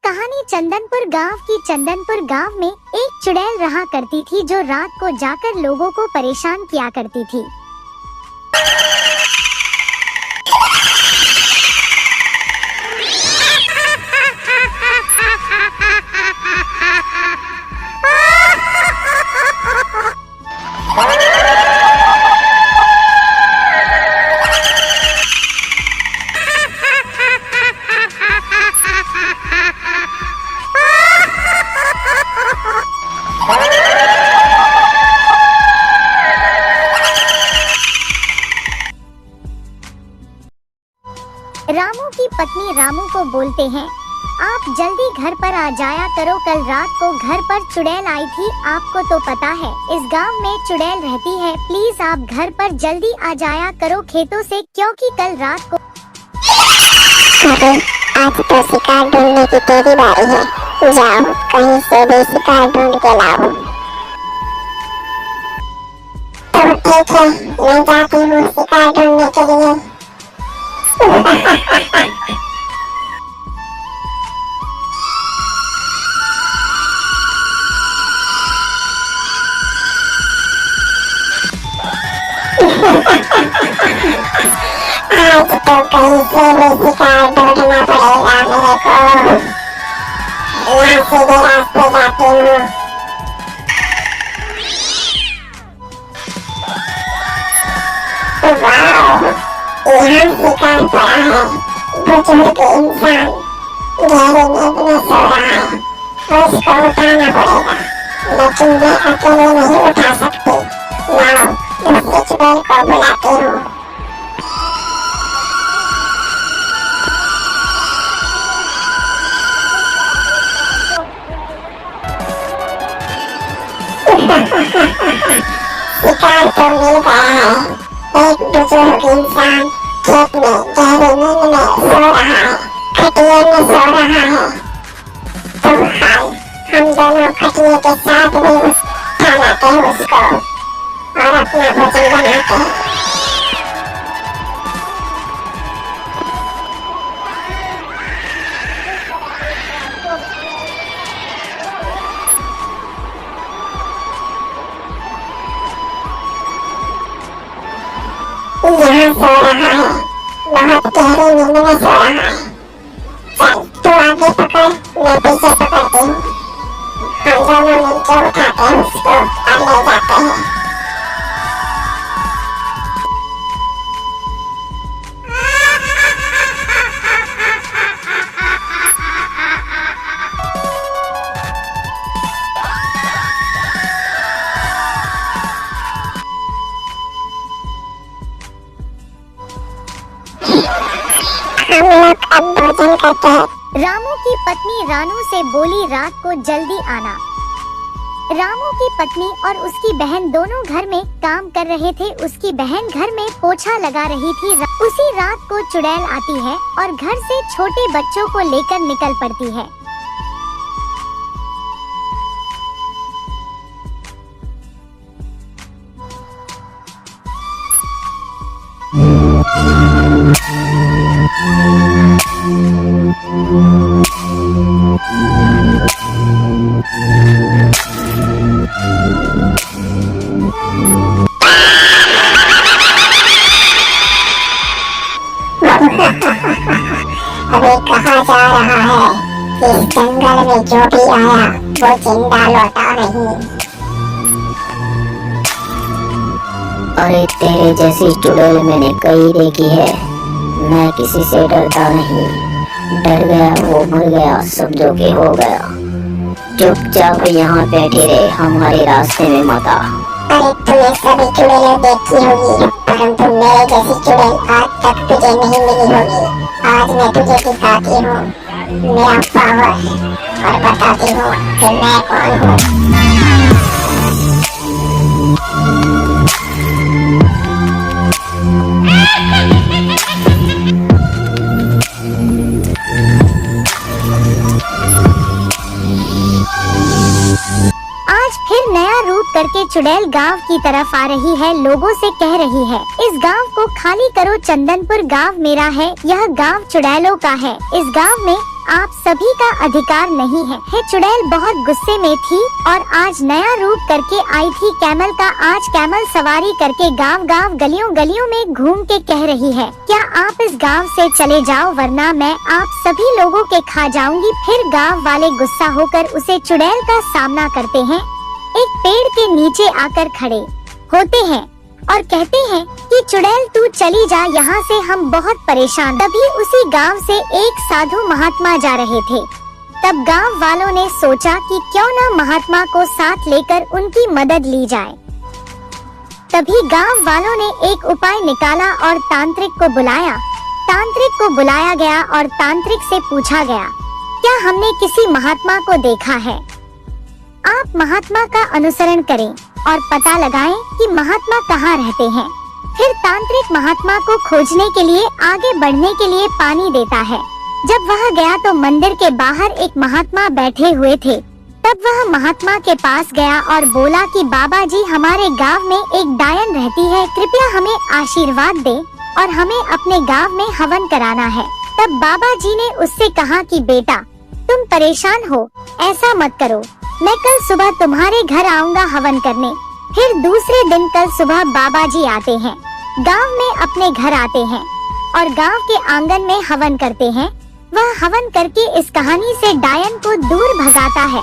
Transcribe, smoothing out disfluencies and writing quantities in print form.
कहानी चंदनपुर गांव की। चंदनपुर गांव में एक चुड़ैल रहा करती थी जो रात को जाकर लोगों को परेशान किया करती थी। रामू की पत्नी रामू को बोलते हैं, आप जल्दी घर पर आ जाया करो, कल रात को घर पर चुड़ैल आई थी, आपको तो पता है इस गांव में चुड़ैल रहती है, प्लीज आप घर पर जल्दी आ जाया करो खेतों से, क्योंकि कल रात को। अरे आज तो शिकार ढूंढने की तेरी बारी है, जाओ कहीं से भी शिकार ढूंढ के लाओ। तो ठीक है, मैं जाती हूँ शिकार ढूंढने के लिए। आज तो कहीं से भी शिकार ढूंढना पड़ेगा मेरे को। यहाँ सीधे रास्ते जाती हूँ। वाह, यहाँ शिकार पड़ा है। बुजुर्ग इंसान गहरी नींद में सो रहा है, उसको उठाना पड़ेगा, लेकिन मैं अकेले नहीं उठा सकती। लाओ दूसरी चुड़ैल को बुलाती हूँ। शिकार तो मिल गया है। एक बुजुर्ग इंसान खेत में गहरी नींद में सो रहा है, खटिया में सो रहा है। तो हाय, हम दोनों खटिया के साथ भी उठा लाते हैं उसको और अपना भोजन बनाते हैं। यहाँ सो रहा है, बहुत गहरी नींद में सो रहा है। चल तू आगे पकड़, मैं पीछे पकड़ती हूँ। हम दोनों मिलकर उठाते हैं उसको और ले जाते हैं। हम लोग अब भोजन करते हैं। रामू की पत्नी रानू से बोली, रात को जल्दी आना। रामू की पत्नी और उसकी बहन दोनों घर में काम कर रहे थे। उसकी बहन घर में पोछा लगा रही थी। उसी रात को चुड़ैल आती है और घर से छोटे बच्चों को लेकर निकल पड़ती है। अभी कहाँ जा रहा है? इस जंगल में जो भी आया वो जिंदा लौटा नहीं। अरे तेरे जैसी चुड़ैल मैंने कई देखी है, मैं किसी से डरता नहीं। डर गया वो मर गया, समझो कि हो गया। चुपचाप यहाँ बैठे रहे, हमारे रास्ते में मत आ। अरे तूने सभी चुड़ैलें देखी होगी, परंतु मेरे जैसी चुड़ैल आज तक तुझे नहीं मिली होगी। आज मैं तुझे दिखाती हूँ मेरा पावर और बताती हूँ कि मैं कौन हूँ। आज फिर नया रूप करके चुड़ैल गांव की तरफ आ रही है। लोगों से कह रही है, इस गांव को खाली करो, चंदनपुर गांव मेरा है, यह गांव चुड़ैलों का है। इस गांव में आप सभी का अधिकार नहीं है। चुड़ैल बहुत गुस्से में थी और आज नया रूप करके आई थी कैमल का। आज कैमल सवारी करके गांव-गांव गलियों में घूम के कह रही है, क्या आप इस गांव से चले जाओ वरना मैं आप सभी लोगों के खा जाऊंगी। फिर गांव वाले गुस्सा होकर उसे चुड़ैल का सामना करते हैं। एक पेड़ के नीचे आकर खड़े होते हैं और कहते हैं कि चुड़ैल तू चली जा यहाँ से, हम बहुत परेशान। तभी उसी गांव से एक साधु महात्मा जा रहे थे। तब गांव वालों ने सोचा कि क्यों न महात्मा को साथ लेकर उनकी मदद ली जाए। तभी गांव वालों ने एक उपाय निकाला और तांत्रिक को बुलाया। तांत्रिक को बुलाया गया और तांत्रिक से पूछा गया, क्या हमने किसी महात्मा को देखा है? आप महात्मा का अनुसरण करें और पता लगाएं कि महात्मा कहाँ रहते हैं। फिर तांत्रिक महात्मा को खोजने के लिए आगे बढ़ने के लिए पानी देता है। जब वह गया तो मंदिर के बाहर एक महात्मा बैठे हुए थे। तब वह महात्मा के पास गया और बोला कि बाबा जी, हमारे गांव में एक डायन रहती है, कृपया हमें आशीर्वाद दे और हमें अपने गांव में हवन कराना है। तब बाबा जी ने उससे कहा कि बेटा, तुम परेशान हो, ऐसा मत करो, मैं कल सुबह तुम्हारे घर आऊंगा हवन करने। फिर दूसरे दिन कल सुबह बाबा जी आते हैं, गांव में अपने घर आते हैं और गांव के आंगन में हवन करते हैं। वह हवन करके इस कहानी से डायन को दूर भगाता है।